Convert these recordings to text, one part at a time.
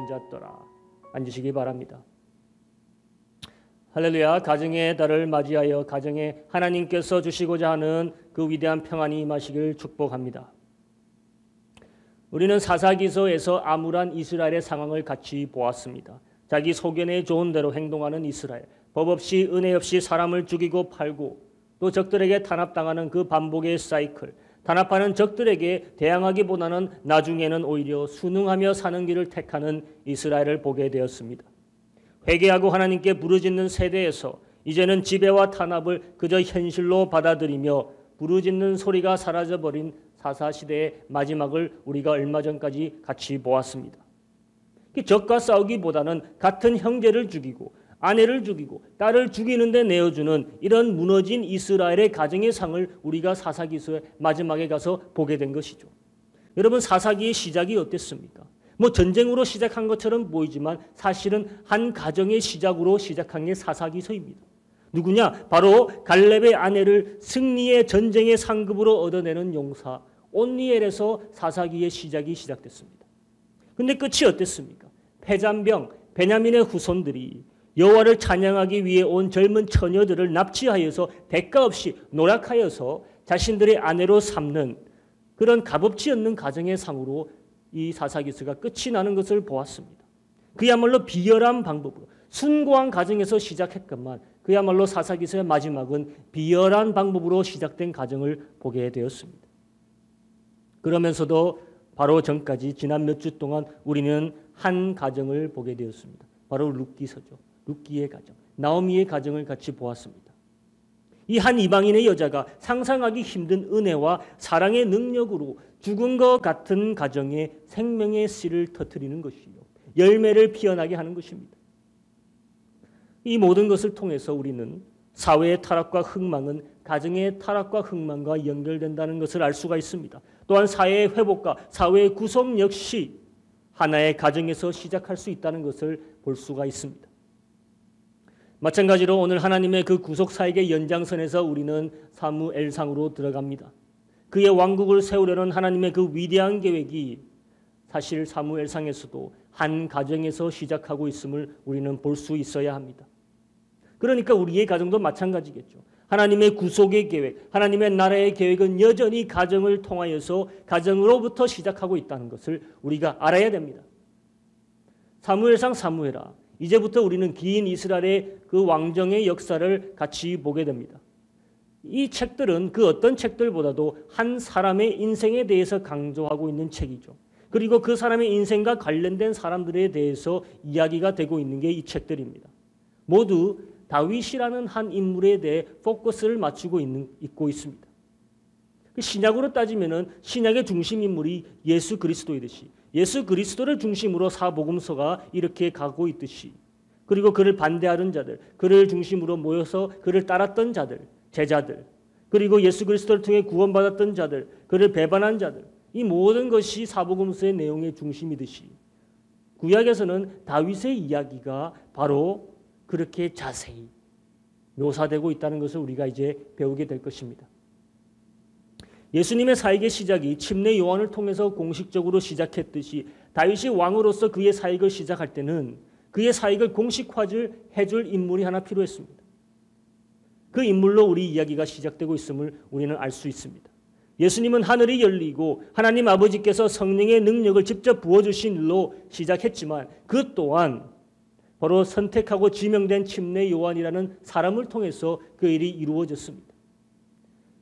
앉았더라. 앉으시기 바랍니다. 할렐루야. 가정의 달을 맞이하여 가정에 하나님께서 주시고자 하는 그 위대한 평안이 임하시길 축복합니다. 우리는 사사기서에서 암울한 이스라엘의 상황을 같이 보았습니다. 자기 소견에 좋은 대로 행동하는 이스라엘, 법 없이 은혜 없이 사람을 죽이고 팔고 또 적들에게 탄압당하는 그 반복의 사이클, 탄압하는 적들에게 대항하기보다는 나중에는 오히려 순응하며 사는 길을 택하는 이스라엘을 보게 되었습니다. 회개하고 하나님께 부르짖는 세대에서 이제는 지배와 탄압을 그저 현실로 받아들이며 부르짖는 소리가 사라져버린 사사시대의 마지막을 우리가 얼마 전까지 같이 보았습니다. 적과 싸우기보다는 같은 형제를 죽이고 아내를 죽이고 딸을 죽이는 데 내어주는 이런 무너진 이스라엘의 가정의 상을 우리가 사사기서의 마지막에 가서 보게 된 것이죠. 여러분, 사사기의 시작이 어땠습니까? 전쟁으로 시작한 것처럼 보이지만 사실은 한 가정의 시작으로 시작한 게 사사기서입니다. 누구냐? 바로 갈렙의 아내를 승리의 전쟁의 상급으로 얻어내는 용사 온니엘에서 사사기의 시작이 시작됐습니다. 근데 끝이 어땠습니까? 패잔병 베냐민의 후손들이 여호와를 찬양하기 위해 온 젊은 처녀들을 납치하여서 대가 없이 노력하여서 자신들의 아내로 삼는 그런 값없지 않는 가정의 상으로 이 사사기서가 끝이 나는 것을 보았습니다. 그야말로 비열한 방법으로 숭고한 가정에서 시작했건만 그야말로 사사기서의 마지막은 비열한 방법으로 시작된 가정을 보게 되었습니다. 그러면서도 바로 전까지 지난 몇 주 동안 우리는 한 가정을 보게 되었습니다. 바로 룻기서죠. 룻기의 가정, 나오미의 가정을 같이 보았습니다. 이 한 이방인의 여자가 상상하기 힘든 은혜와 사랑의 능력으로 죽은 것 같은 가정에 생명의 씨를 터뜨리는 것이요, 열매를 피어나게 하는 것입니다. 이 모든 것을 통해서 우리는 사회의 타락과 흥망은 가정의 타락과 흥망과 연결된다는 것을 알 수가 있습니다. 또한 사회의 회복과 사회의 구성 역시 하나의 가정에서 시작할 수 있다는 것을 볼 수가 있습니다. 마찬가지로 오늘 하나님의 그 구속사역의 연장선에서 우리는 사무엘상으로 들어갑니다. 그의 왕국을 세우려는 하나님의 그 위대한 계획이 사실 사무엘상에서도 한 가정에서 시작하고 있음을 우리는 볼 수 있어야 합니다. 그러니까 우리의 가정도 마찬가지겠죠. 하나님의 구속의 계획, 하나님의 나라의 계획은 여전히 가정을 통하여서 가정으로부터 시작하고 있다는 것을 우리가 알아야 됩니다. 사무엘상 사무엘아, 이제부터 우리는 긴 이스라엘의 그 왕정의 역사를 같이 보게 됩니다. 이 책들은 그 어떤 책들보다도 한 사람의 인생에 대해서 강조하고 있는 책이죠. 그리고 그 사람의 인생과 관련된 사람들에 대해서 이야기가 되고 있는 게 이 책들입니다. 모두 다윗이라는 한 인물에 대해 포커스를 맞추고 있고 있습니다. 신약으로 따지면은 신약의 중심 인물이 예수 그리스도이듯이 예수 그리스도를 중심으로 사복음서가 이렇게 가고 있듯이, 그리고 그를 반대하는 자들, 그를 중심으로 모여서 그를 따랐던 자들, 제자들, 그리고 예수 그리스도를 통해 구원받았던 자들, 그를 배반한 자들, 이 모든 것이 사복음서의 내용의 중심이듯이 구약에서는 다윗의 이야기가 바로 그렇게 자세히 묘사되고 있다는 것을 우리가 이제 배우게 될 것입니다. 예수님의 사역의 시작이 침례 요한을 통해서 공식적으로 시작했듯이 다윗이 왕으로서 그의 사역을 시작할 때는 그의 사역을 공식화해줄 인물이 하나 필요했습니다. 그 인물로 우리 이야기가 시작되고 있음을 우리는 알 수 있습니다. 예수님은 하늘이 열리고 하나님 아버지께서 성령의 능력을 직접 부어주신 일로 시작했지만 그 또한 바로 선택하고 지명된 침례 요한이라는 사람을 통해서 그 일이 이루어졌습니다.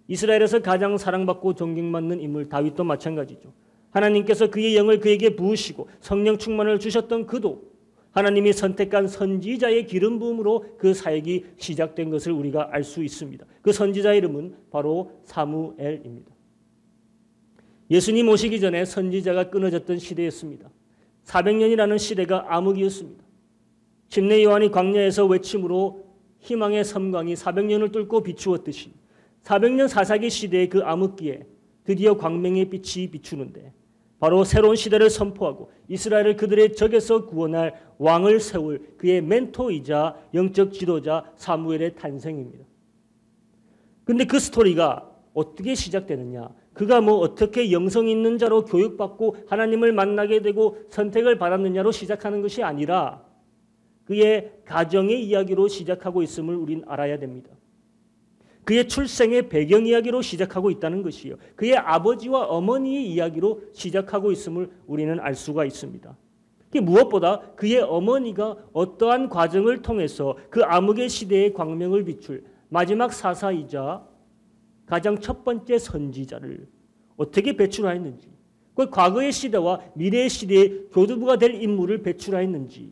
이스라엘에서 가장 사랑받고 존경받는 인물 다윗도 마찬가지죠. 하나님께서 그의 영을 그에게 부으시고 성령 충만을 주셨던 그도 하나님이 선택한 선지자의 기름 부음으로 그 사역이 시작된 것을 우리가 알 수 있습니다. 그 선지자 이름은 바로 사무엘입니다. 예수님 오시기 전에 선지자가 끊어졌던 시대였습니다. 400년이라는 시대가 암흑이었습니다. 침례 요한이 광야에서 외침으로 희망의 섬광이 400년을 뚫고 비추었듯이 400년 사사기 시대의 그 암흑기에 드디어 광명의 빛이 비추는데 바로 새로운 시대를 선포하고 이스라엘을 그들의 적에서 구원할 왕을 세울 그의 멘토이자 영적 지도자 사무엘의 탄생입니다. 그런데 그 스토리가 어떻게 시작되느냐? 그가 뭐 어떻게 영성 있는 자로 교육받고 하나님을 만나게 되고 선택을 받았느냐로 시작하는 것이 아니라 그의 가정의 이야기로 시작하고 있음을 우린 알아야 됩니다. 그의 출생의 배경 이야기로 시작하고 있다는 것이요. 그의 아버지와 어머니의 이야기로 시작하고 있음을 우리는 알 수가 있습니다. 무엇보다 그의 어머니가 어떠한 과정을 통해서 그 암흑의 시대의 광명을 비출 마지막 사사이자 가장 첫 번째 선지자를 어떻게 배출하였는지, 그 과거의 시대와 미래의 시대의 교두부가 될 인물을 배출하였는지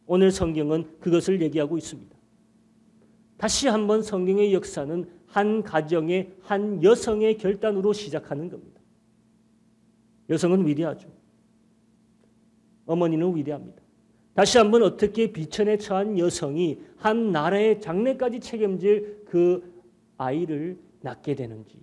오늘 성경은 그것을 얘기하고 있습니다. 다시 한번 성경의 역사는 한 가정의 한 여성의 결단으로 시작하는 겁니다. 여성은 위대하죠. 어머니는 위대합니다. 다시 한번 어떻게 비천에 처한 여성이 한 나라의 장래까지 책임질 그 아이를 낳게 되는지.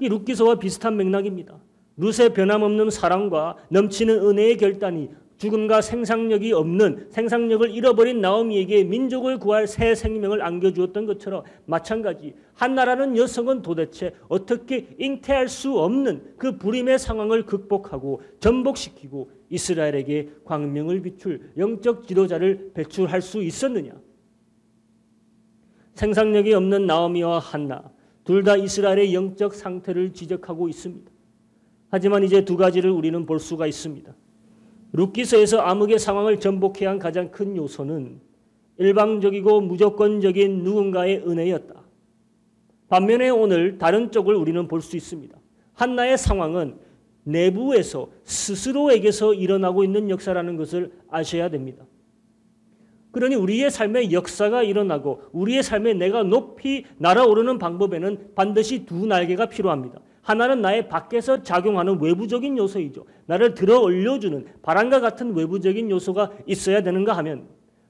이 룻기서와 비슷한 맥락입니다. 룻의 변함없는 사랑과 넘치는 은혜의 결단이 죽음과 생산력이 없는, 생산력을 잃어버린 나오미에게 민족을 구할 새 생명을 안겨주었던 것처럼 마찬가지 한 나라는 여성은 도대체 어떻게 잉태할 수 없는 그 불임의 상황을 극복하고 전복시키고 이스라엘에게 광명을 비출 영적 지도자를 배출할 수 있었느냐. 생산력이 없는 나오미와 한나 둘 다 이스라엘의 영적 상태를 지적하고 있습니다. 하지만 이제 두 가지를 우리는 볼 수가 있습니다. 룻기서에서 암흑의 상황을 전복해야 한 가장 큰 요소는 일방적이고 무조건적인 누군가의 은혜였다. 반면에 오늘 다른 쪽을 우리는 볼 수 있습니다. 한나의 상황은 내부에서 스스로에게서 일어나고 있는 역사라는 것을 아셔야 됩니다. 그러니 우리의 삶의 역사가 일어나고 우리의 삶에 내가 높이 날아오르는 방법에는 반드시 두 날개가 필요합니다. 하나는 나의 밖에서 작용하는 외부적인 요소이죠. 나를 들어 올려주는 바람과 같은 외부적인 요소가 있어야 되는가 하면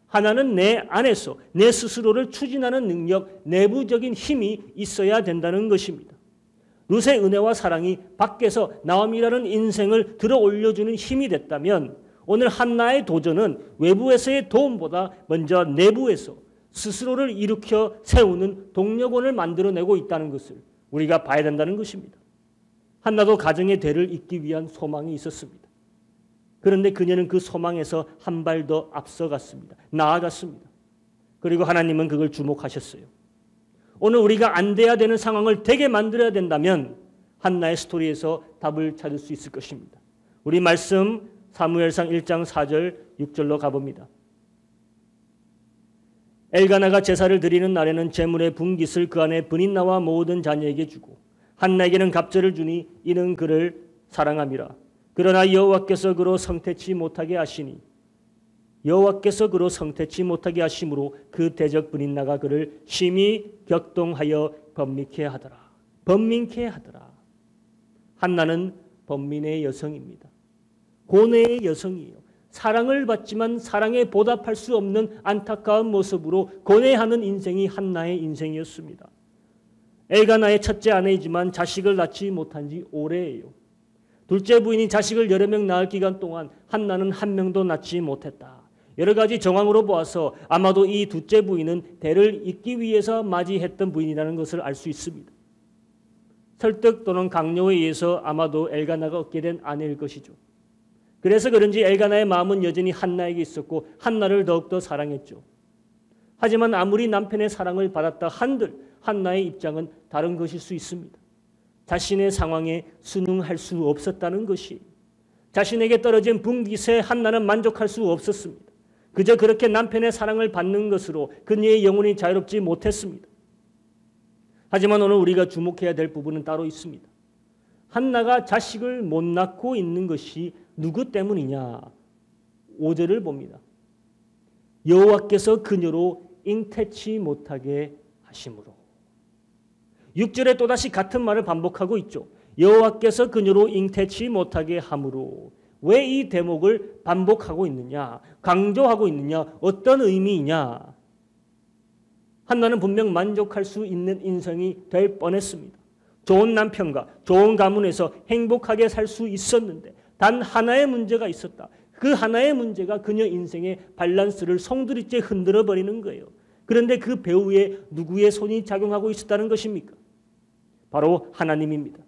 하나는 내 안에서 내 스스로를 추진하는 능력, 내부적인 힘이 있어야 된다는 것입니다. 룻의 은혜와 사랑이 밖에서 나오미라는 인생을 들어 올려주는 힘이 됐다면 오늘 한나의 도전은 외부에서의 도움보다 먼저 내부에서 스스로를 일으켜 세우는 동력원을 만들어내고 있다는 것을 우리가 봐야 된다는 것입니다. 한나도 가정의 대를 잇기 위한 소망이 있었습니다. 그런데 그녀는 그 소망에서 한 발 더 앞서갔습니다. 나아갔습니다. 그리고 하나님은 그걸 주목하셨어요. 오늘 우리가 안 돼야 되는 상황을 되게 만들어야 된다면 한나의 스토리에서 답을 찾을 수 있을 것입니다. 우리 말씀 사무엘상 1장 4절 6절로 가봅니다. 엘가나가 제사를 드리는 날에는 제물의 분깃을 그 안에 브닛나와 모든 자녀에게 주고 한나에게는 갑절을 주니 이는 그를 사랑함이라. 그러나 여호와께서 그로 성태치 못하게 하시니 여호와께서 그로 성태치 못하게 하심으로 그 대적 브닛나가 그를 심히 격동하여 번민케 하더라. 번민케 하더라. 한나는 번민의 여성입니다. 고뇌의 여성이에요. 사랑을 받지만 사랑에 보답할 수 없는 안타까운 모습으로 고뇌하는 인생이 한나의 인생이었습니다. 엘가나의 첫째 아내이지만 자식을 낳지 못한 지 오래예요. 둘째 부인이 자식을 여러 명 낳을 기간 동안 한나는 한 명도 낳지 못했다. 여러 가지 정황으로 보아서 아마도 이 둘째 부인은 대를 잇기 위해서 맞이했던 부인이라는 것을 알 수 있습니다. 설득 또는 강요에 의해서 아마도 엘가나가 얻게 된 아내일 것이죠. 그래서 그런지 엘가나의 마음은 여전히 한나에게 있었고 한나를 더욱더 사랑했죠. 하지만 아무리 남편의 사랑을 받았다 한들 한나의 입장은 다른 것일 수 있습니다. 자신의 상황에 순응할 수 없었다는 것이 자신에게 떨어진 분깃에 한나는 만족할 수 없었습니다. 그저 그렇게 남편의 사랑을 받는 것으로 그녀의 영혼이 자유롭지 못했습니다. 하지만 오늘 우리가 주목해야 될 부분은 따로 있습니다. 한나가 자식을 못 낳고 있는 것이 누구 때문이냐? 5절을 봅니다. 여호와께서 그녀로 잉태치 못하게 하심으로. 6절에 또다시 같은 말을 반복하고 있죠. 여호와께서 그녀로 잉태치 못하게 함으로. 왜 이 대목을 반복하고 있느냐? 강조하고 있느냐? 어떤 의미이냐? 한나는 분명 만족할 수 있는 인생이 될 뻔했습니다. 좋은 남편과 좋은 가문에서 행복하게 살 수 있었는데 단 하나의 문제가 있었다. 그 하나의 문제가 그녀 인생의 밸런스를 송두리째 흔들어 버리는 거예요. 그런데 그 배후에 누구의 손이 작용하고 있었다는 것입니까? 바로 하나님입니다.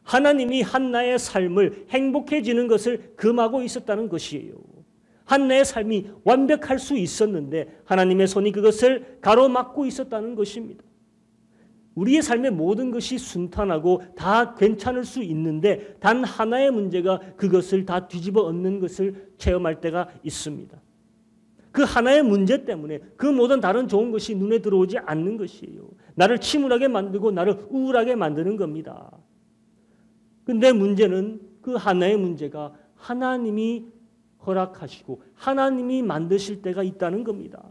하나님이 한나의 삶을 행복해지는 것을 금하고 있었다는 것이에요. 한나의 삶이 완벽할 수 있었는데 하나님의 손이 그것을 가로막고 있었다는 것입니다. 우리의 삶의 모든 것이 순탄하고 다 괜찮을 수 있는데 단 하나의 문제가 그것을 다 뒤집어 엎는 것을 체험할 때가 있습니다. 그 하나의 문제 때문에 그 모든 다른 좋은 것이 눈에 들어오지 않는 것이에요. 나를 침울하게 만들고 나를 우울하게 만드는 겁니다. 근데 문제는 그 하나의 문제가 하나님이 허락하시고 하나님이 만드실 때가 있다는 겁니다.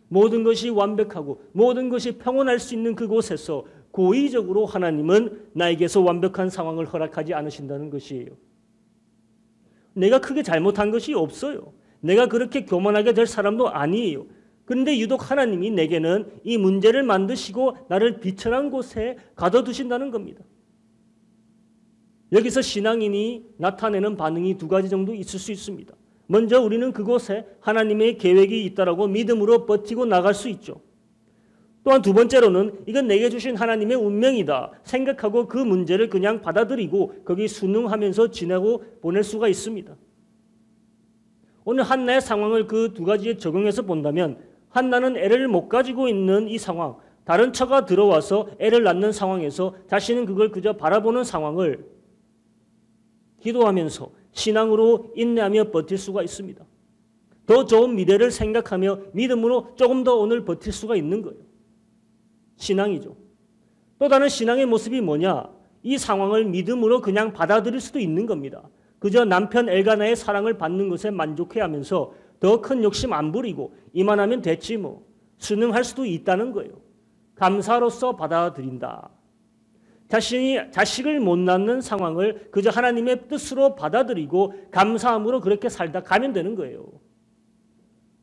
모든 것이 완벽하고 모든 것이 평온할 수 있는 그곳에서 고의적으로 하나님은 나에게서 완벽한 상황을 허락하지 않으신다는 것이에요. 내가 크게 잘못한 것이 없어요. 내가 그렇게 교만하게 될 사람도 아니에요. 그런데 유독 하나님이 내게는 이 문제를 만드시고 나를 비천한 곳에 가둬두신다는 겁니다. 여기서 신앙인이 나타내는 반응이 두 가지 정도 있을 수 있습니다. 먼저 우리는 그곳에 하나님의 계획이 있다라고 믿음으로 버티고 나갈 수 있죠. 또한 두 번째로는 이건 내게 주신 하나님의 운명이다 생각하고 그 문제를 그냥 받아들이고 거기 순응하면서 지내고 보낼 수가 있습니다. 오늘 한나의 상황을 그 두 가지에 적용해서 본다면 한나는 애를 못 가지고 있는 이 상황, 다른 처가 들어와서 애를 낳는 상황에서 자신은 그걸 그저 바라보는 상황을 기도하면서 신앙으로 인내하며 버틸 수가 있습니다. 더 좋은 미래를 생각하며 믿음으로 조금 더 오늘 버틸 수가 있는 거예요. 신앙이죠. 또 다른 신앙의 모습이 뭐냐? 이 상황을 믿음으로 그냥 받아들일 수도 있는 겁니다. 그저 남편 엘가나의 사랑을 받는 것에 만족해하면서 더 큰 욕심 안 부리고 이만하면 됐지 뭐 순응할 수도 있다는 거예요. 감사로서 받아들인다. 자신이 자식을 못 낳는 상황을 그저 하나님의 뜻으로 받아들이고 감사함으로 그렇게 살다 가면 되는 거예요.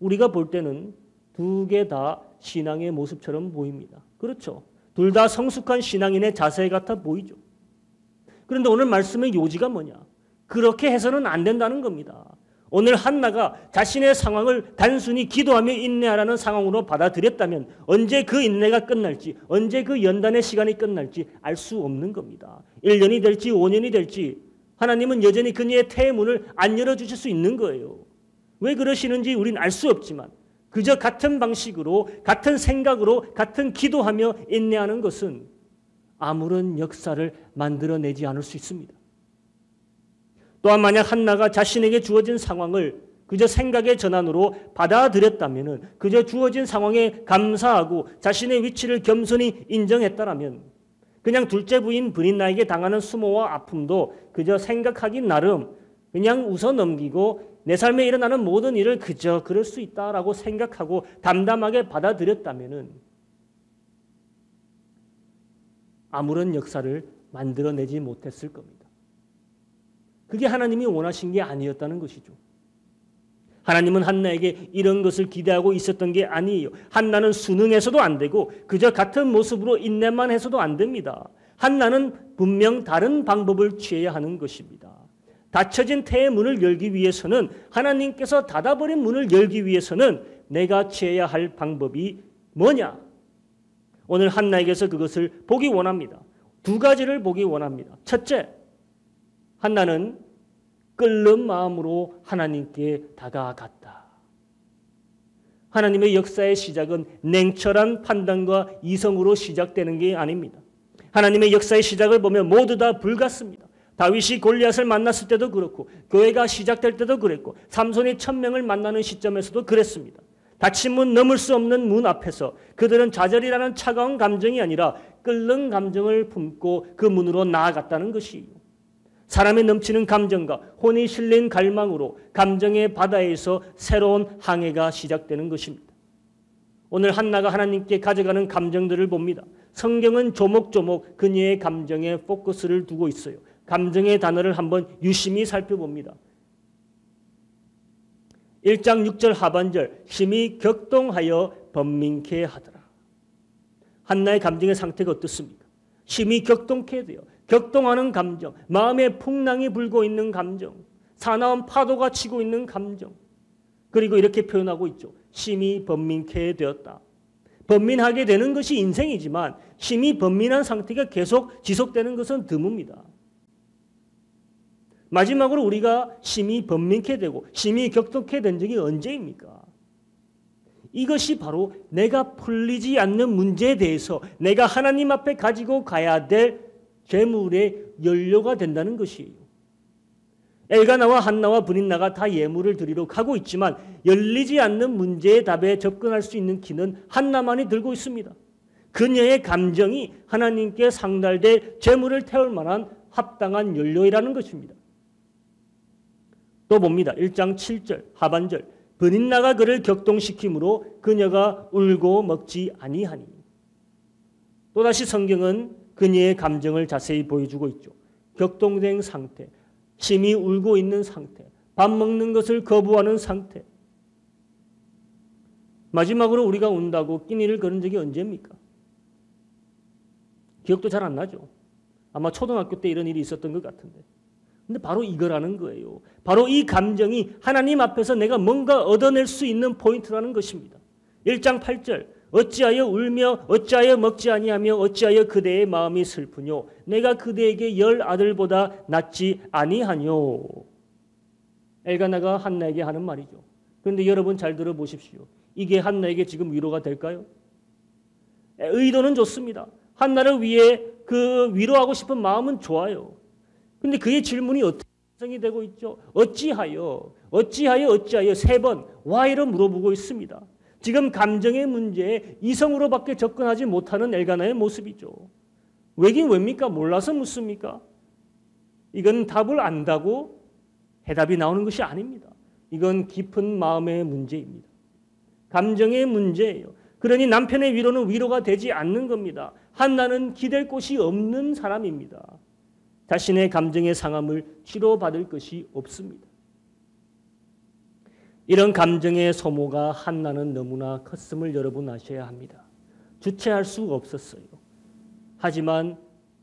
우리가 볼 때는 두 개 다 신앙의 모습처럼 보입니다. 그렇죠. 둘 다 성숙한 신앙인의 자세 같아 보이죠. 그런데 오늘 말씀의 요지가 뭐냐? 그렇게 해서는 안 된다는 겁니다. 오늘 한나가 자신의 상황을 단순히 기도하며 인내하라는 상황으로 받아들였다면 언제 그 인내가 끝날지, 언제 그 연단의 시간이 끝날지 알 수 없는 겁니다. 1년이 될지 5년이 될지 하나님은 여전히 그녀의 태의 문을 안 열어주실 수 있는 거예요. 왜 그러시는지 우리는 알 수 없지만 그저 같은 방식으로, 같은 생각으로, 같은 기도하며 인내하는 것은 아무런 역사를 만들어내지 않을 수 있습니다. 또한 만약 한나가 자신에게 주어진 상황을 그저 생각의 전환으로 받아들였다면, 그저 주어진 상황에 감사하고 자신의 위치를 겸손히 인정했다면 그냥 둘째 부인 브린나에게 당하는 수모와 아픔도 그저 생각하기 나름 그냥 웃어 넘기고 내 삶에 일어나는 모든 일을 그저 그럴 수 있다라고 생각하고 담담하게 받아들였다면 아무런 역사를 만들어내지 못했을 겁니다. 그게 하나님이 원하신 게 아니었다는 것이죠. 하나님은 한나에게 이런 것을 기대하고 있었던 게 아니에요. 한나는 순응해서도 안 되고 그저 같은 모습으로 인내만 해서도 안 됩니다. 한나는 분명 다른 방법을 취해야 하는 것입니다. 닫혀진 태의 문을 열기 위해서는, 하나님께서 닫아버린 문을 열기 위해서는 내가 취해야 할 방법이 뭐냐? 오늘 한나에게서 그것을 보기 원합니다. 두 가지를 보기 원합니다. 첫째, 한나는 끓는 마음으로 하나님께 다가갔다. 하나님의 역사의 시작은 냉철한 판단과 이성으로 시작되는 게 아닙니다. 하나님의 역사의 시작을 보면 모두 다 불같습니다. 다윗이 골리앗을 만났을 때도 그렇고 교회가 시작될 때도 그랬고 삼손이 1000명을 만나는 시점에서도 그랬습니다. 닫힌 문, 넘을 수 없는 문 앞에서 그들은 좌절이라는 차가운 감정이 아니라 끓는 감정을 품고 그 문으로 나아갔다는 것이에요. 사람의 넘치는 감정과 혼이 실린 갈망으로 감정의 바다에서 새로운 항해가 시작되는 것입니다. 오늘 한나가 하나님께 가져가는 감정들을 봅니다. 성경은 조목조목 그녀의 감정에 포커스를 두고 있어요. 감정의 단어를 한번 유심히 살펴봅니다. 1장 6절 하반절, 심히 격동하여 번민케 하더라. 한나의 감정의 상태가 어떻습니까? 심히 격동케 돼요. 격동하는 감정, 마음에 풍랑이 불고 있는 감정, 사나운 파도가 치고 있는 감정. 그리고 이렇게 표현하고 있죠. 심히 번민케 되었다. 번민하게 되는 것이 인생이지만 심히 번민한 상태가 계속 지속되는 것은 드뭅니다. 마지막으로 우리가 심히 번민케 되고 심히 격동케 된 적이 언제입니까? 이것이 바로 내가 풀리지 않는 문제에 대해서 내가 하나님 앞에 가지고 가야 될 재물의 연료가 된다는 것이에요. 엘가나와 한나와 브닌나가 다 예물을 드리러 가고 있지만 열리지 않는 문제의 답에 접근할 수 있는 키는 한나만이 들고 있습니다. 그녀의 감정이 하나님께 상달될 재물을 태울 만한 합당한 연료이라는 것입니다. 또 봅니다. 1장 7절 하반절 브닌나가 그를 격동시키므로 그녀가 울고 먹지 아니하니. 또다시 성경은 그녀의 감정을 자세히 보여주고 있죠. 격동된 상태, 심히 울고 있는 상태, 밥 먹는 것을 거부하는 상태. 마지막으로 우리가 운다고 끼니를 거는 적이 언제입니까? 기억도 잘 안 나죠. 아마 초등학교 때 이런 일이 있었던 것 같은데. 근데 바로 이거라는 거예요. 바로 이 감정이 하나님 앞에서 내가 뭔가 얻어낼 수 있는 포인트라는 것입니다. 1장 8절 어찌하여 울며 어찌하여 먹지 아니하며 어찌하여 그대의 마음이 슬프뇨 내가 그대에게 10 아들보다 낫지 아니하뇨. 엘가나가 한나에게 하는 말이죠. 그런데 여러분 잘 들어보십시오. 이게 한나에게 지금 위로가 될까요? 의도는 좋습니다. 한나를 위해 그 위로하고 싶은 마음은 좋아요. 근데 그의 질문이 어떻게 완성이 되고 있죠? 어찌하여 3번 why로 물어보고 있습니다. 지금 감정의 문제에 이성으로밖에 접근하지 못하는 엘가나의 모습이죠. 왜긴 왜입니까? 몰라서 묻습니까? 이건 답을 안다고 해답이 나오는 것이 아닙니다. 이건 깊은 마음의 문제입니다. 감정의 문제예요. 그러니 남편의 위로는 위로가 되지 않는 겁니다. 한나는 기댈 곳이 없는 사람입니다. 자신의 감정의 상함을 치료받을 것이 없습니다. 이런 감정의 소모가 한나는 너무나 컸음을 여러분 아셔야 합니다. 주체할 수가 없었어요. 하지만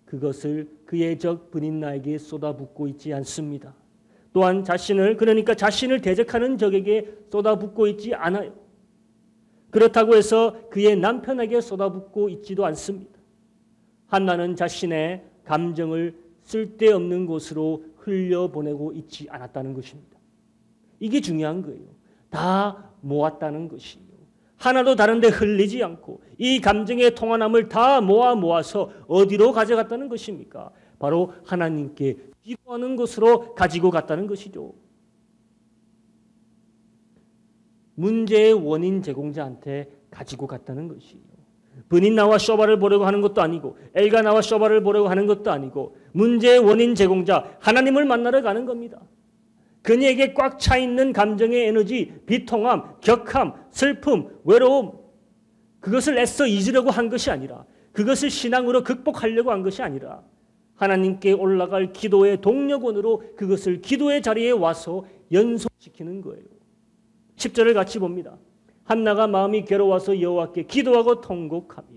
그것을 그의 적 브닌나에게 쏟아붓고 있지 않습니다. 또한 자신을 대적하는 적에게 쏟아붓고 있지 않아요. 그렇다고 해서 그의 남편에게 쏟아붓고 있지도 않습니다. 한나는 자신의 감정을 쓸데없는 곳으로 흘려보내고 있지 않았다는 것입니다. 이게 중요한 거예요. 다 모았다는 것이에요. 하나도 다른데 흘리지 않고 이 감정의 통한함을 다 모아서 어디로 가져갔다는 것입니까? 바로 하나님께 기도하는 곳으로 가지고 갔다는 것이죠. 문제의 원인 제공자한테 가지고 갔다는 것이에요. 브닌나와 쇼바를 보려고 하는 것도 아니고 엘가나와 쇼바를 보려고 하는 것도 아니고 문제의 원인 제공자 하나님을 만나러 가는 겁니다. 그녀에게 꽉 차 있는 감정의 에너지, 비통함, 격함, 슬픔, 외로움 그것을 애써 잊으려고 한 것이 아니라 그것을 신앙으로 극복하려고 한 것이 아니라 하나님께 올라갈 기도의 동력원으로 그것을 기도의 자리에 와서 연속시키는 거예요. 10절을 같이 봅니다. 한나가 마음이 괴로워서 여호와께 기도하고 통곡하며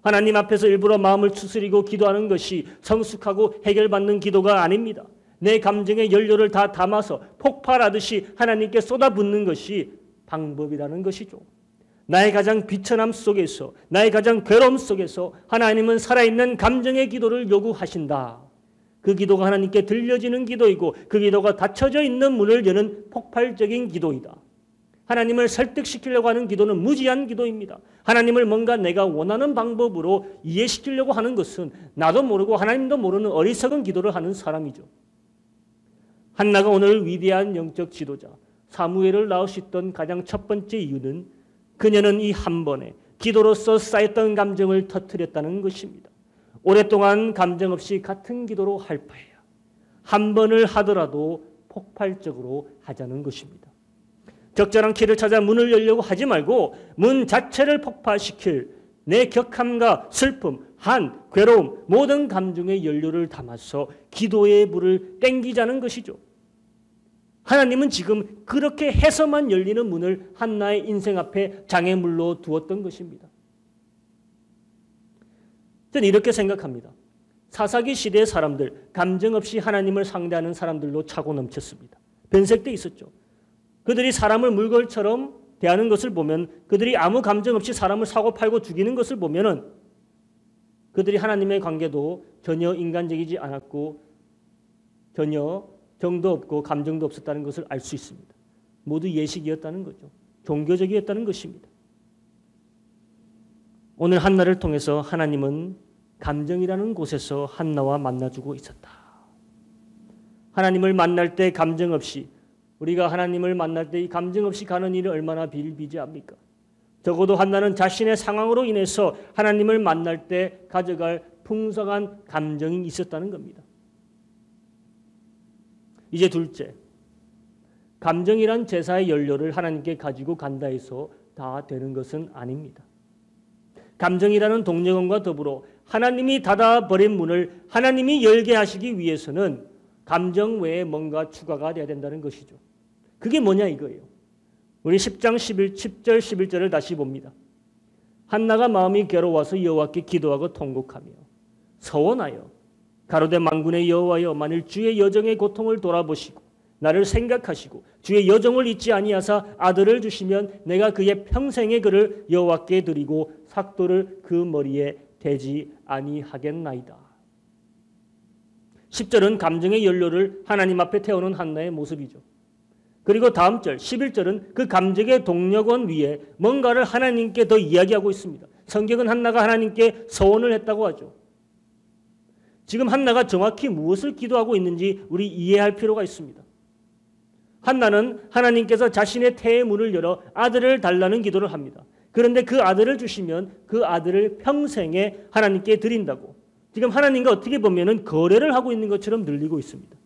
하나님 앞에서 일부러 마음을 추스리고 기도하는 것이 성숙하고 해결받는 기도가 아닙니다. 내 감정의 연료를 다 담아서 폭발하듯이 하나님께 쏟아붓는 것이 방법이라는 것이죠. 나의 가장 비천함 속에서 나의 가장 괴로움 속에서 하나님은 살아있는 감정의 기도를 요구하신다. 그 기도가 하나님께 들려지는 기도이고 그 기도가 닫혀져 있는 문을 여는 폭발적인 기도이다. 하나님을 설득시키려고 하는 기도는 무지한 기도입니다. 하나님을 뭔가 내가 원하는 방법으로 이해시키려고 하는 것은 나도 모르고 하나님도 모르는 어리석은 기도를 하는 사람이죠. 한나가 오늘 위대한 영적 지도자 사무엘을 낳을 수 있던 가장 첫 번째 이유는 그녀는 이 한 번에 기도로서 쌓였던 감정을 터뜨렸다는 것입니다. 오랫동안 감정 없이 같은 기도로 할 바에야 한 번을 하더라도 폭발적으로 하자는 것입니다. 적절한 키를 찾아 문을 열려고 하지 말고 문 자체를 폭발시킬 내 격함과 슬픔, 한, 괴로움 모든 감정의 연료를 담아서 기도의 불을 땡기자는 것이죠. 하나님은 지금 그렇게 해서만 열리는 문을 한나의 인생 앞에 장애물로 두었던 것입니다. 저는 이렇게 생각합니다. 사사기 시대의 사람들, 감정 없이 하나님을 상대하는 사람들로 차고 넘쳤습니다. 변색돼 있었죠. 그들이 사람을 물걸처럼 대하는 것을 보면, 그들이 아무 감정 없이 사람을 사고팔고 죽이는 것을 보면은 그들이 하나님의 관계도 전혀 인간적이지 않았고 전혀 정도 없고 감정도 없었다는 것을 알 수 있습니다. 모두 예식이었다는 거죠. 종교적이었다는 것입니다. 오늘 한나를 통해서 하나님은 감정이라는 곳에서 한나와 만나주고 있었다. 하나님을 만날 때 감정 없이, 우리가 하나님을 만날 때 이 감정 없이 가는 일이 얼마나 비일비재합니까? 적어도 한나는 자신의 상황으로 인해서 하나님을 만날 때 가져갈 풍성한 감정이 있었다는 겁니다. 이제 둘째, 감정이란 제사의 연료를 하나님께 가지고 간다 해서 다 되는 것은 아닙니다. 감정이라는 동력원과 더불어 하나님이 닫아버린 문을 하나님이 열게 하시기 위해서는 감정 외에 뭔가 추가가 돼야 된다는 것이죠. 그게 뭐냐 이거예요. 우리 10장 10절 11절을 다시 봅니다. 한나가 마음이 괴로워서 여호와께 기도하고 통곡하며 서원하여 가로되 만군의 여호와여, 만일 주의 여정의 고통을 돌아보시고 나를 생각하시고 주의 여정을 잊지 아니하사 아들을 주시면 내가 그의 평생의 그를 여호와께 드리고 삭도를 그 머리에 대지 아니하겠나이다. 10절은 감정의 연료를 하나님 앞에 태우는 한나의 모습이죠. 그리고 다음 절 11절은 그 감정의 동력원 위에 뭔가를 하나님께 더 이야기하고 있습니다. 성경은 한나가 하나님께 서원을 했다고 하죠. 지금 한나가 정확히 무엇을 기도하고 있는지 우리 이해할 필요가 있습니다. 한나는 하나님께서 자신의 태의 문을 열어 아들을 달라는 기도를 합니다. 그런데 그 아들을 주시면 그 아들을 평생에 하나님께 드린다고. 지금 하나님과 어떻게 보면은 거래를 하고 있는 것처럼 들리고 있습니다.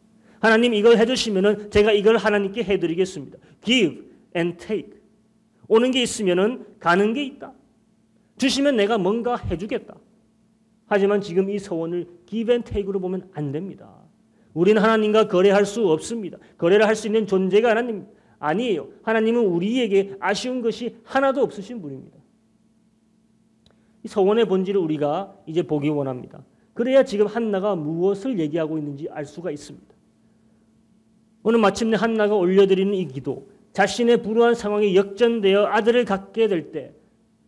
하나님 이걸 해주시면은 제가 이걸 하나님께 해드리겠습니다. Give and take. 오는 게 있으면은 가는 게 있다. 주시면 내가 뭔가 해주겠다. 하지만 지금 이 서원을 give and take으로 보면 안 됩니다. 우리는 하나님과 거래할 수 없습니다. 거래를 할 수 있는 존재가 하나님 아니에요. 하나님은 우리에게 아쉬운 것이 하나도 없으신 분입니다. 이 서원의 본질을 우리가 이제 보기 원합니다. 그래야 지금 한나가 무엇을 얘기하고 있는지 알 수가 있습니다. 오늘 마침내 한나가 올려드리는 이 기도, 자신의 불우한 상황에 역전되어 아들을 갖게 될 때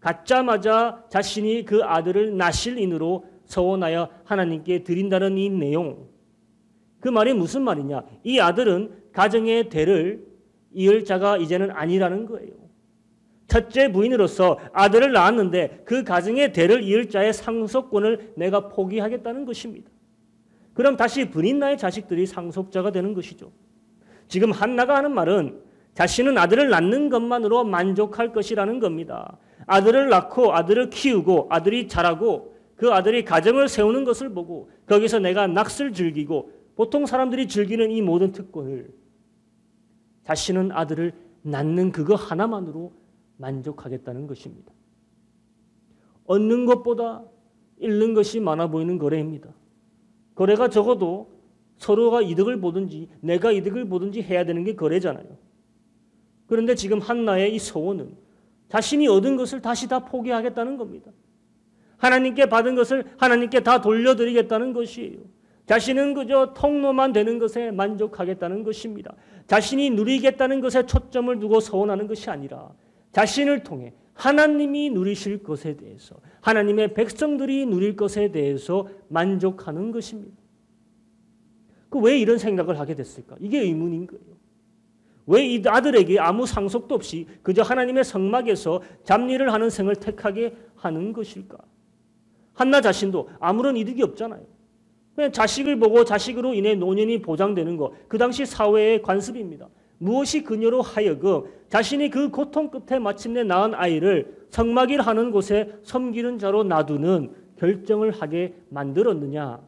갖자마자 자신이 그 아들을 낳으실 인으로 서원하여 하나님께 드린다는 이 내용, 그 말이 무슨 말이냐? 이 아들은 가정의 대를 이을 자가 이제는 아니라는 거예요. 첫째 부인으로서 아들을 낳았는데 그 가정의 대를 이을 자의 상속권을 내가 포기하겠다는 것입니다. 그럼 다시 브린나의 자식들이 상속자가 되는 것이죠. 지금 한나가 하는 말은 자신은 아들을 낳는 것만으로 만족할 것이라는 겁니다. 아들을 낳고 아들을 키우고 아들이 자라고 그 아들이 가정을 세우는 것을 보고 거기서 내가 낙을 즐기고 보통 사람들이 즐기는 이 모든 특권을 자신은 아들을 낳는 그거 하나만으로 만족하겠다는 것입니다. 얻는 것보다 잃는 것이 많아 보이는 거래입니다. 거래가 적어도 서로가 이득을 보든지 내가 이득을 보든지 해야 되는 게 거래잖아요. 그런데 지금 한나의 이 서원은 자신이 얻은 것을 다시 다 포기하겠다는 겁니다. 하나님께 받은 것을 하나님께 다 돌려드리겠다는 것이에요. 자신은 그저 통로만 되는 것에 만족하겠다는 것입니다. 자신이 누리겠다는 것에 초점을 두고 서원하는 것이 아니라 자신을 통해 하나님이 누리실 것에 대해서, 하나님의 백성들이 누릴 것에 대해서 만족하는 것입니다. 왜 이런 생각을 하게 됐을까? 이게 의문인 거예요. 왜 이 아들에게 아무 상속도 없이 그저 하나님의 성막에서 잡일을 하는 생을 택하게 하는 것일까? 한나 자신도 아무런 이득이 없잖아요. 그냥 자식을 보고 자식으로 인해 노년이 보장되는 것, 그 당시 사회의 관습입니다. 무엇이 그녀로 하여금 자신이 그 고통 끝에 마침내 낳은 아이를 성막일 하는 곳에 섬기는 자로 놔두는 결정을 하게 만들었느냐?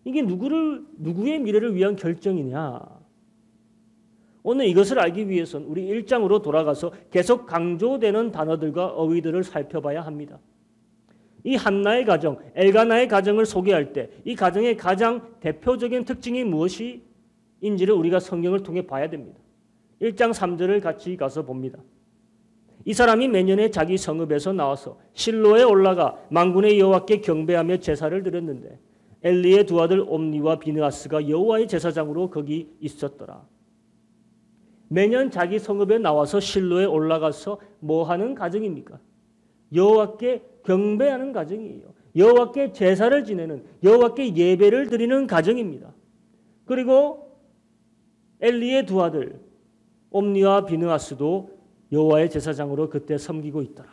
이게 누구의 미래를 위한 결정이냐? 오늘 이것을 알기 위해서는 우리 1장으로 돌아가서 계속 강조되는 단어들과 어휘들을 살펴봐야 합니다. 이 한나의 가정, 엘가나의 가정을 소개할 때 이 가정의 가장 대표적인 특징이 무엇인지를 우리가 성경을 통해 봐야 됩니다. 1장 3절을 같이 가서 봅니다. 이 사람이 매년에 자기 성읍에서 나와서 실로에 올라가 만군의 여호와께 경배하며 제사를 드렸는데 엘리의 두 아들 옴니와 비느하스가 여호와의 제사장으로 거기 있었더라. 매년 자기 성읍에 나와서 실로에 올라가서 뭐 하는 가정입니까? 여호와께 경배하는 가정이에요. 여호와께 제사를 지내는, 여호와께 예배를 드리는 가정입니다. 그리고 엘리의 두 아들 옴니와 비느하스도 여호와의 제사장으로 그때 섬기고 있더라.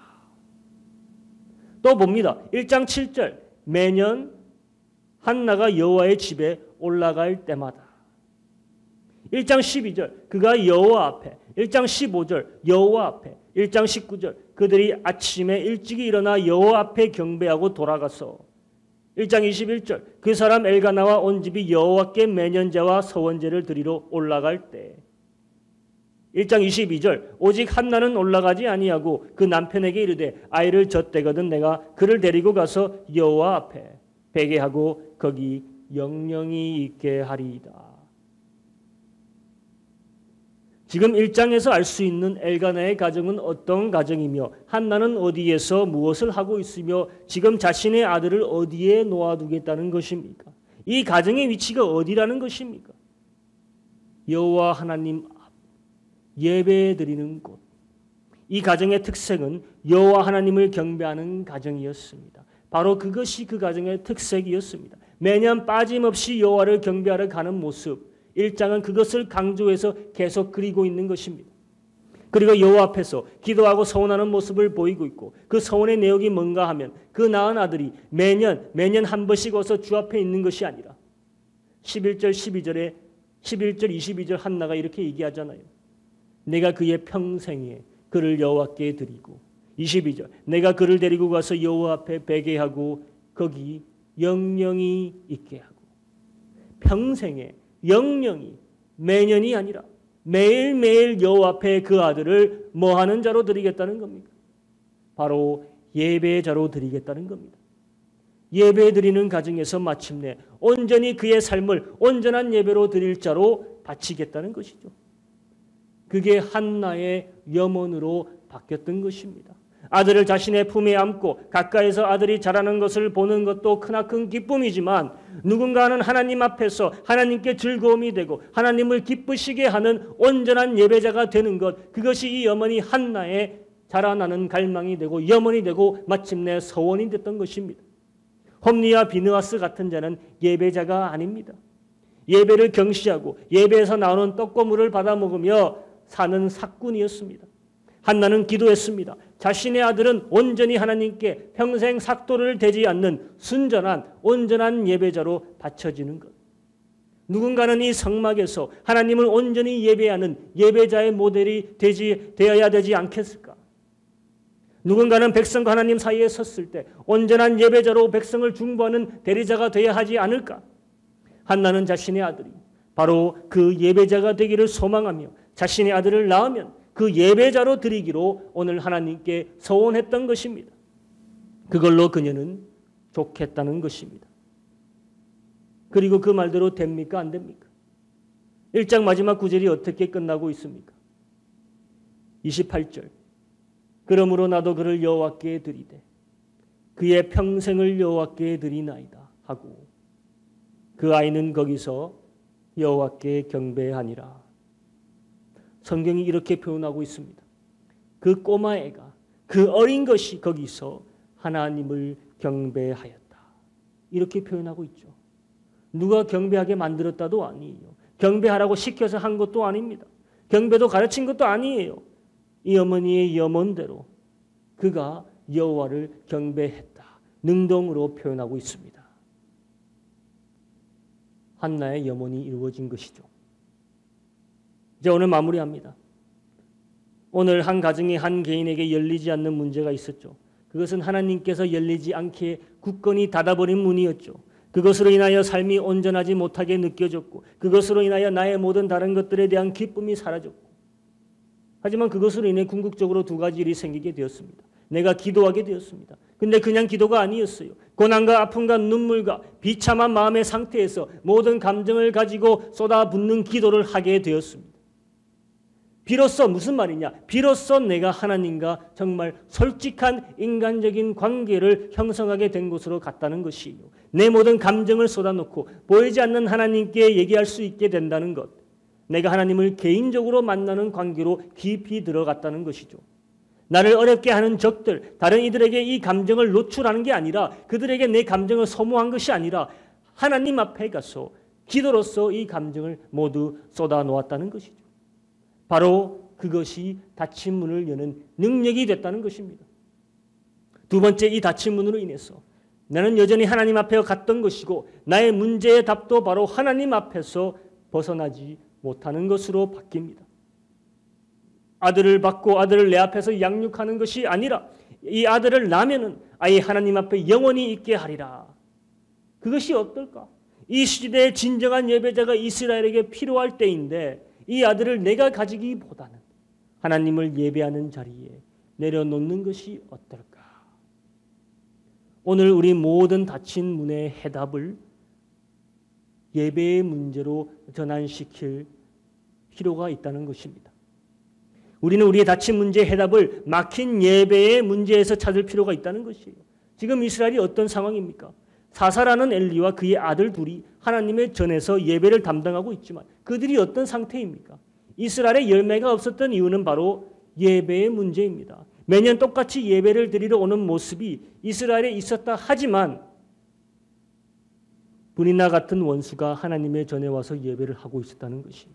또 봅니다. 1장 7절 매년 한나가 여호와의 집에 올라갈 때마다 1장 12절 그가 여호와 앞에 1장 15절 여호와 앞에 1장 19절 그들이 아침에 일찍이 일어나 여호와 앞에 경배하고 돌아가서 1장 21절 그 사람 엘가나와 온 집이 여호와께 매년제와 서원제를 드리러 올라갈 때 1장 22절 오직 한나는 올라가지 아니하고 그 남편에게 이르되 아이를 젖대거든 내가 그를 데리고 가서 여호와 앞에 베개하고 거기 영영이 있게 하리이다. 지금 1장에서 알 수 있는 엘가나의 가정은 어떤 가정이며 한나는 어디에서 무엇을 하고 있으며 지금 자신의 아들을 어디에 놓아두겠다는 것입니까? 이 가정의 위치가 어디라는 것입니까? 여호와 하나님 앞, 예배드리는 곳. 이 가정의 특색은 여호와 하나님을 경배하는 가정이었습니다. 바로 그것이 그 가정의 특색이었습니다. 매년 빠짐없이 여호와를 경배하러 가는 모습. 1장은 그것을 강조해서 계속 그리고 있는 것입니다. 그리고 여호와 앞에서 기도하고 서원하는 모습을 보이고 있고 그 서원의 내용이 뭔가 하면 그 낳은 아들이 매년 한 번씩 와서 주 앞에 있는 것이 아니라 11절 22절 한나가 이렇게 얘기하잖아요. 내가 그의 평생에 그를 여호와께 드리고 22절 내가 그를 데리고 가서 여호와 앞에 베개하고 거기 영영이 있게 하고 평생에 영영이 매년이 아니라 매일매일 여호와 앞에 그 아들을 뭐하는 자로 드리겠다는 겁니까? 바로 예배자로 드리겠다는 겁니다. 예배 드리는 가정에서 마침내 온전히 그의 삶을 온전한 예배로 드릴 자로 바치겠다는 것이죠. 그게 한나의 염원으로 바뀌었던 것입니다. 아들을 자신의 품에 안고 가까이서 아들이 자라는 것을 보는 것도 크나큰 기쁨이지만 누군가는 하나님 앞에서 하나님께 즐거움이 되고 하나님을 기쁘시게 하는 온전한 예배자가 되는 것, 그것이 이 어머니 한나의 자라나는 갈망이 되고 염원이 되고 마침내 서원이 됐던 것입니다. 홈니와 비느하스 같은 자는 예배자가 아닙니다. 예배를 경시하고 예배에서 나오는 떡고물을 받아 먹으며 사는 사꾼이었습니다. 한나는 기도했습니다. 자신의 아들은 온전히 하나님께 평생 삭도를 대지 않는 순전한 온전한 예배자로 바쳐지는 것. 누군가는 이 성막에서 하나님을 온전히 예배하는 예배자의 모델이 되어야 되지 않겠을까? 누군가는 백성과 하나님 사이에 섰을 때 온전한 예배자로 백성을 중보하는 대리자가 되어야 하지 않을까? 한나는 자신의 아들이 바로 그 예배자가 되기를 소망하며 자신의 아들을 낳으면 그 예배자로 드리기로 오늘 하나님께 서원했던 것입니다. 그걸로 그녀는 좋겠다는 것입니다. 그리고 그 말대로 됩니까? 안 됩니까? 1장 마지막 구절이 어떻게 끝나고 있습니까? 28절 그러므로 나도 그를 여호와께 드리되 그의 평생을 여호와께 드리나이다 하고 그 아이는 거기서 여호와께 경배하니라. 성경이 이렇게 표현하고 있습니다. 그 꼬마애가 그 어린 것이 거기서 하나님을 경배하였다. 이렇게 표현하고 있죠. 누가 경배하게 만들었다도 아니에요. 경배하라고 시켜서 한 것도 아닙니다. 경배도 가르친 것도 아니에요. 이 어머니의 염원대로 그가 여호와를 경배했다. 능동으로 표현하고 있습니다. 한나의 염원이 이루어진 것이죠. 이제 오늘 마무리합니다. 오늘 한 가정이 한 개인에게 열리지 않는 문제가 있었죠. 그것은 하나님께서 열리지 않게 굳건히 닫아버린 문이었죠. 그것으로 인하여 삶이 온전하지 못하게 느껴졌고 그것으로 인하여 나의 모든 다른 것들에 대한 기쁨이 사라졌고 하지만 그것으로 인해 궁극적으로 두 가지 일이 생기게 되었습니다. 내가 기도하게 되었습니다. 근데 그냥 기도가 아니었어요. 고난과 아픔과 눈물과 비참한 마음의 상태에서 모든 감정을 가지고 쏟아붓는 기도를 하게 되었습니다. 비로소 무슨 말이냐? 비로소 내가 하나님과 정말 솔직한 인간적인 관계를 형성하게 된 곳으로 갔다는 것이에요. 내 모든 감정을 쏟아놓고 보이지 않는 하나님께 얘기할 수 있게 된다는 것. 내가 하나님을 개인적으로 만나는 관계로 깊이 들어갔다는 것이죠. 나를 어렵게 하는 적들, 다른 이들에게 이 감정을 노출하는 게 아니라 그들에게 내 감정을 소모한 것이 아니라 하나님 앞에 가서 기도로서 이 감정을 모두 쏟아 놓았다는 것이죠. 바로 그것이 닫힌 문을 여는 능력이 됐다는 것입니다. 두 번째, 이 닫힌 문으로 인해서 나는 여전히 하나님 앞에 갔던 것이고 나의 문제의 답도 바로 하나님 앞에서 벗어나지 못하는 것으로 바뀝니다. 아들을 받고 아들을 내 앞에서 양육하는 것이 아니라 이 아들을 낳으면은 아예 하나님 앞에 영원히 있게 하리라. 그것이 어떨까? 이 시대의 진정한 예배자가 이스라엘에게 필요할 때인데 이 아들을 내가 가지기보다는 하나님을 예배하는 자리에 내려놓는 것이 어떨까? 오늘 우리 모든 닫힌 문의 해답을 예배의 문제로 전환시킬 필요가 있다는 것입니다. 우리는 우리의 닫힌 문제의 해답을 막힌 예배의 문제에서 찾을 필요가 있다는 것이에요. 지금 이스라엘이 어떤 상황입니까? 사사라는 엘리와 그의 아들 둘이 하나님의 전에서 예배를 담당하고 있지만 그들이 어떤 상태입니까? 이스라엘에 열매가 없었던 이유는 바로 예배의 문제입니다. 매년 똑같이 예배를 드리러 오는 모습이 이스라엘에 있었다 하지만 분이나 같은 원수가 하나님의 전에 와서 예배를 하고 있었다는 것이에요.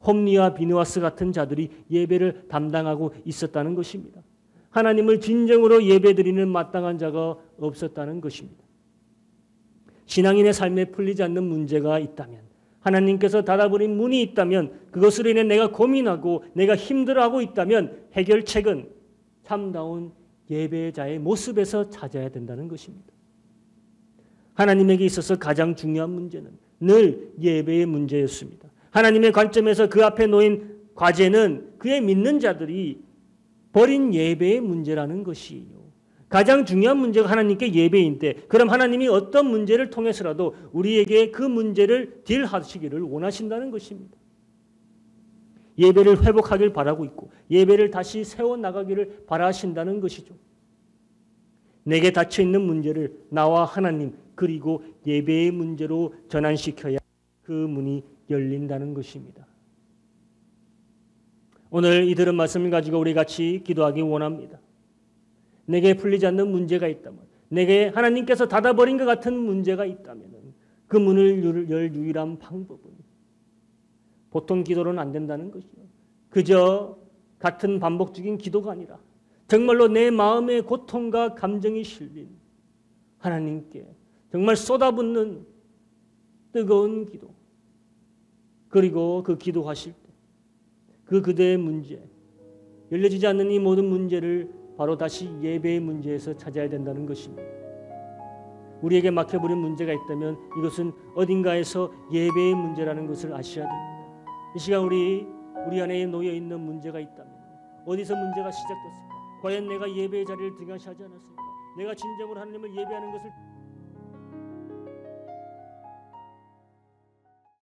홈리와 비느하스 같은 자들이 예배를 담당하고 있었다는 것입니다. 하나님을 진정으로 예배드리는 마땅한 자가 없었다는 것입니다. 신앙인의 삶에 풀리지 않는 문제가 있다면, 하나님께서 닫아버린 문이 있다면, 그것으로 인해 내가 고민하고 내가 힘들어하고 있다면 해결책은 참다운 예배자의 모습에서 찾아야 된다는 것입니다. 하나님에게 있어서 가장 중요한 문제는 늘 예배의 문제였습니다. 하나님의 관점에서 그 앞에 놓인 과제는 그의 믿는 자들이 버린 예배의 문제라는 것이에요. 가장 중요한 문제가 하나님께 예배인데 그럼 하나님이 어떤 문제를 통해서라도 우리에게 그 문제를 딜하시기를 원하신다는 것입니다. 예배를 회복하길 바라고 있고 예배를 다시 세워나가기를 바라신다는 것이죠. 내게 닫혀있는 문제를 나와 하나님 그리고 예배의 문제로 전환시켜야 그 문이 열린다는 것입니다. 오늘 이 들은 말씀을 가지고 우리 같이 기도하기 원합니다. 내게 풀리지 않는 문제가 있다면, 내게 하나님께서 닫아버린 것 같은 문제가 있다면 그 문을 열 유일한 방법은 보통 기도로는 안 된다는 것이요. 그저 같은 반복적인 기도가 아니라 정말로 내 마음의 고통과 감정이 실린 하나님께 정말 쏟아붓는 뜨거운 기도, 그리고 그 기도하실 때 그대의 문제, 열려지지 않는 이 모든 문제를 바로 다시 예배의 문제에서 찾아야 된다는 것입니다. 우리에게 막혀버린 문제가 있다면 이것은 어딘가에서 예배의 문제라는 것을 아셔야 됩니다. 이 시간 우리 안에 놓여있는 문제가 있다면 어디서 문제가 시작됐을까? 과연 내가 예배의 자리를 등한시하지 않았을까? 내가 진정으로 하나님을 예배하는 것을